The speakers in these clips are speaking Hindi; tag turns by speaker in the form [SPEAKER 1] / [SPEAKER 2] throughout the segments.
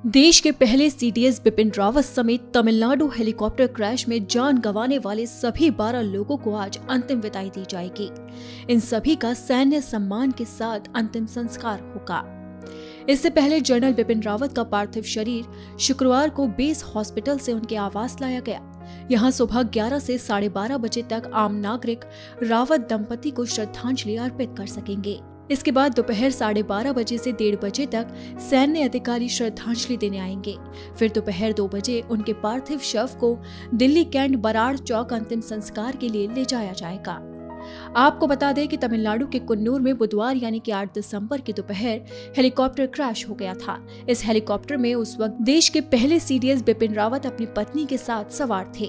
[SPEAKER 1] देश के पहले सीडीएस बिपिन रावत समेत तमिलनाडु हेलीकॉप्टर क्रैश में जान गंवाने वाले सभी 12 लोगों को आज अंतिम विदाई दी जाएगी। इन सभी का सैन्य सम्मान के साथ अंतिम संस्कार होगा। इससे पहले जनरल बिपिन रावत का पार्थिव शरीर शुक्रवार को बेस हॉस्पिटल से उनके आवास लाया गया। यहां सुबह 11 से 12:30 बजे तक आम नागरिक रावत दंपति को श्रद्धांजलि अर्पित कर सकेंगे। इसके बाद दोपहर 12:30 बजे से 1:30 बजे तक सैन्य अधिकारी श्रद्धांजलि देने आएंगे। फिर दोपहर 2 बजे उनके पार्थिव शव को दिल्ली कैंट बराड़ चौक अंतिम संस्कार के लिए ले जाया जाएगा। आपको बता दें कि तमिलनाडु के कुन्नूर में बुधवार यानी कि 8 दिसंबर की दोपहर हेलीकॉप्टर क्रैश हो गया था। इस हेलीकॉप्टर में उस वक्त देश के पहले सीडीएस बिपिन रावत अपनी पत्नी के साथ सवार थे।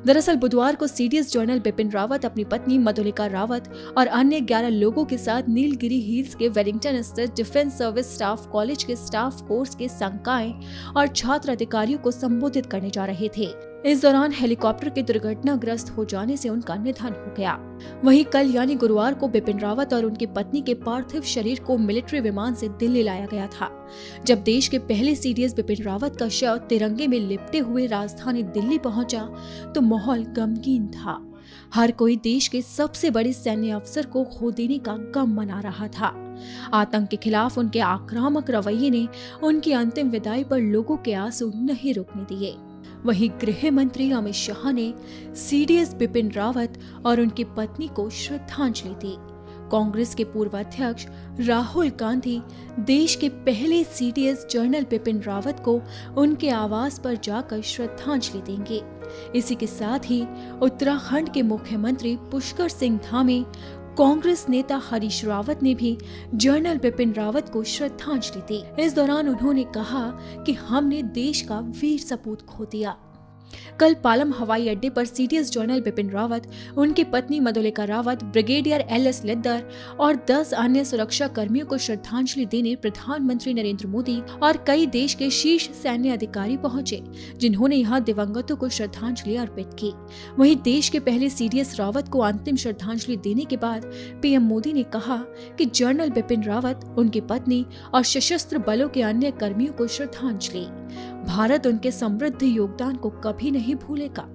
[SPEAKER 1] दरअसल बुधवार को सीडीएस जनरल बिपिन रावत अपनी पत्नी मधुलिका रावत और अन्य 11 लोगों के साथ नीलगिरी हिल्स के वेलिंगटन स्थित डिफेंस सर्विस स्टाफ कॉलेज के स्टाफ कोर्स के संकाय और छात्र अधिकारियों को संबोधित करने जा रहे थे। इस दौरान हेलीकॉप्टर के दुर्घटनाग्रस्त हो जाने से उनका निधन हो गया। वहीं कल यानी गुरुवार को बिपिन रावत और उनकी पत्नी के पार्थिव शरीर को मिलिट्री विमान से दिल्ली लाया गया था। जब देश के पहले सीडीएस बिपिन रावत का शव तिरंगे में लिपटे हुए राजधानी दिल्ली पहुंचा तो माहौल गमगीन था। हर कोई देश के सबसे बड़े सैन्य अफसर को खो देने का गम मना रहा था। आतंक के खिलाफ उनके आक्रामक रवैये ने उनकी अंतिम विदाई पर लोगों के आंसू नहीं रुकने दिए। वहीं गृह मंत्री अमित शाह ने सीडीएस बिपिन रावत और उनकी पत्नी को श्रद्धांजलि दी। कांग्रेस के पूर्व अध्यक्ष राहुल गांधी देश के पहले सीडीएस जनरल बिपिन रावत को उनके आवास पर जाकर श्रद्धांजलि देंगे। इसी के साथ ही उत्तराखंड के मुख्यमंत्री पुष्कर सिंह धामी, कांग्रेस नेता हरीश रावत ने भी जनरल बिपिन रावत को श्रद्धांजलि दी। इस दौरान उन्होंने कहा कि हमने देश का वीर सपूत खो दिया। कल पालम हवाई अड्डे पर सीडीएस जनरल बिपिन रावत, उनकी पत्नी मधुलिका रावत, ब्रिगेडियर एल.एस. लिद्दर और 10 अन्य सुरक्षा कर्मियों को श्रद्धांजलि देने प्रधानमंत्री नरेंद्र मोदी और कई देश के शीर्ष सैन्य अधिकारी पहुंचे, जिन्होंने यहां दिवंगतों को श्रद्धांजलि अर्पित की। वहीं देश के पहले सीडीएस रावत को अंतिम श्रद्धांजलि देने के बाद पीएम मोदी ने कहा कि जनरल बिपिन रावत, उनकी पत्नी और सशस्त्र बलों के अन्य कर्मियों को श्रद्धांजलि। भारत उनके समृद्ध योगदान को कभी नहीं भूलेगा।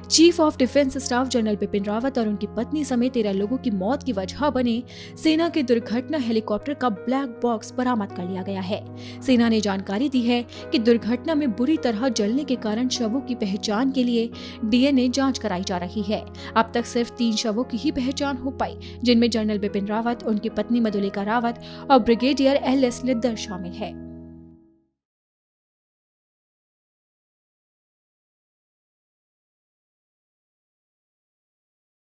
[SPEAKER 1] Chief of defence staff general Bipin Rawat और उनकी पत्नी समेत 13 लोगों की मौत की वजह बने सेना के दुर्घटना हेलीकॉप्टर का ब्लैक बॉक्स बरामद कर लिया गया है। सेना ने जानकारी दी है कि दुर्घटना में बुरी तरह जलने के कारण शवों की पहचान के लिए डीएनए जांच कराई जा रही है। अब तक सिर्फ 3 शवों की ही पहचान हो पाई, जिनमें जनरल बिपिन रावत, उनकी पत्नी मधुलिका रावत और ब्रिगेडियर एल.एस. लिद्दर शामिल है।